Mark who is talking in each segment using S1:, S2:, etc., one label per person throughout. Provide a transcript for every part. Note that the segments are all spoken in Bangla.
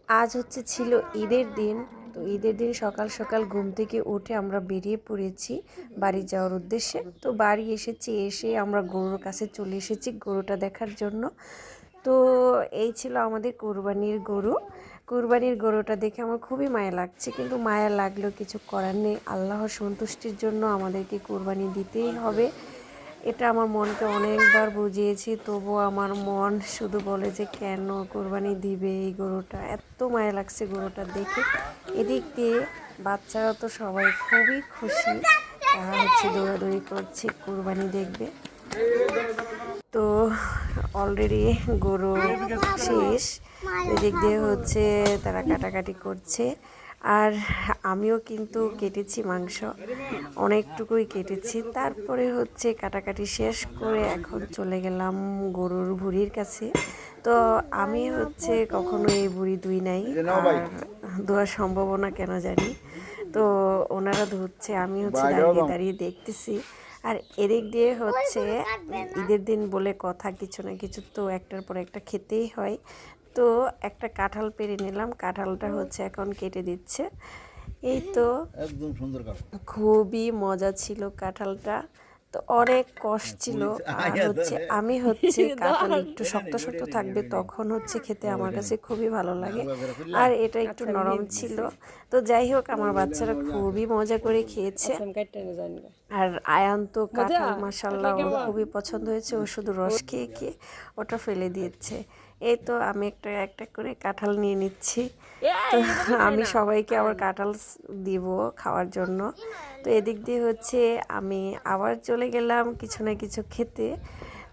S1: আজ ছিল ঈদের দিন। তো ঈদের দিন সকাল সকাল ঘুম থেকে উঠে আমরা বেরিয়ে পড়েছি বাড়ি যাওয়ার উদ্দেশ্যে। তো বাড়ি এসে আমরা গরুর কাছে চলে এসেছি গরুটা দেখার জন্য। তো এই ছিল আমাদের কুরবানির গরুটা দেখে আমার খুবই মায়া লাগছে, কিন্তু মায়া লাগলেও কিছু করার নেই। আল্লাহর সন্তুষ্টির জন্য আমাদেরকে কুরবানি দিতেই হবে। এটা আমার মনকে অনেকবার বুঝিয়েছি, তবুও আমার মন শুধু বলে যে কেন কোরবানি দিবে এই গরুটা। এত মায়া লাগছে গরুটা দেখে। এদিক দিয়ে বাচ্চারা তো সবাই খুবই খুশি, তারা দৌড়াদৌড়ি করছে কোরবানি দেখবে। তো অলরেডি গরু শেষ, এদিক দিয়ে তারা কাটাকাটি করছে। আর আমিও কিন্তু কেটেছি মাংস, অনেকটুকুই কেটেছি। তারপরে কাটাকাটি শেষ করে এখন চলে গেলাম গরুর ভুঁড়ির কাছে। তো আমি কখনো এই ভুঁড়ি ধুই নাই, আর ধোয়ার সম্ভাবনা কেন জানি। তো ওনারা ধুচ্ছে, আমি দাঁড়িয়ে দাঁড়িয়ে দেখতেছি। আর এদিক দিয়ে ঈদের দিন বলে কথা, কিছু না কিছু তো একটার পর একটা খেতেই হয়। তো একটা কাঁঠাল পেরে নিলাম, কাঁঠালটা এখন কেটে দিচ্ছে। এই তো একদম সুন্দর কাঁঠাল, খুবই মজা ছিল কাঁঠালটা। তো অনেক কষ্ট ছিল। আর আমি কাঁঠাল একটু শক্ত শক্ত থাকবে তখন খেতে আমার কাছে খুবই ভালো লাগে, আর এটা একটু নরম ছিল। তো যাই হোক, আমার বাচ্চারা খুবই মজা করে খেয়েছে। আর আয়ান তো কাঁঠাল মাশাআল্লাহ ওর খুবই পছন্দ হয়েছে, ও শুধু রস খেয়ে খেয়ে ওটা ফেলে দিয়েছে। এই তো আমি একটা করে কাঁঠাল নিয়ে নিচ্ছি। তো আমি সবাইকে আবার কাঁঠাল দিব খাওয়ার জন্য। তো এদিক দিয়ে আমি আবার চলে গেলাম কিছু না কিছু খেতে।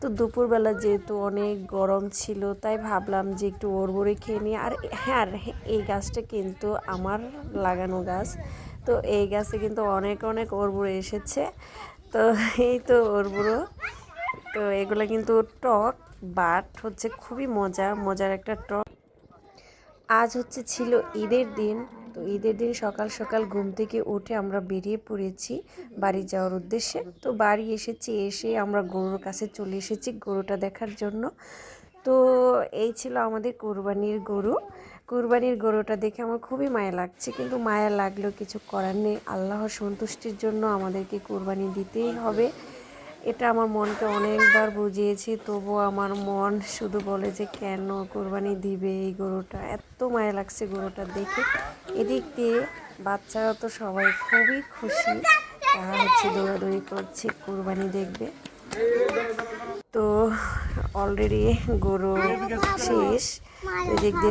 S1: তো দুপুরবেলা যেহেতু অনেক গরম ছিল, তাই ভাবলাম যে একটু ওরবড়ে খেয়ে নিই। আর হ্যাঁ, এই গাছটা কিন্তু আমার লাগানো গাছ। তো এই গাছে কিন্তু অনেক অনেক ওরবড়ে এসেছে। তো এই তো ওরবড়ো। তো এগুলো কিন্তু টক, বাট খুবই মজার একটা টক। আজ ছিল ঈদের দিন। তো ঈদের দিন সকাল সকাল ঘুম থেকে উঠে আমরা বেরিয়ে পড়েছি বাড়ি যাওয়ার উদ্দেশ্যে। তো বাড়ি এসে আমরা গরুর কাছে চলে এসেছি গরুটা দেখার জন্য। তো এই ছিল আমাদের কুরবানির গরুটা দেখে আমার খুবই মায়া লাগছে, কিন্তু মায়া লাগলেও কিছু করার নেই। আল্লাহর সন্তুষ্টির জন্য আমাদেরকে কুরবানি দিতেই হবে। এটা আমার মনকে অনেকবার বুঝিয়েছি, তবুও আমার মন শুধু বলে যে কেন কোরবানি দিবে এই গরুটা। এত মায়া লাগছে গরুটা দেখে। এদিক দিয়ে বাচ্চারা তো সবাই খুবই খুশি, তারা দৌড়াদৌড়ি করছে কোরবানি দেখবে। তো অলরেডি গরু শেষ, এদিক দিয়ে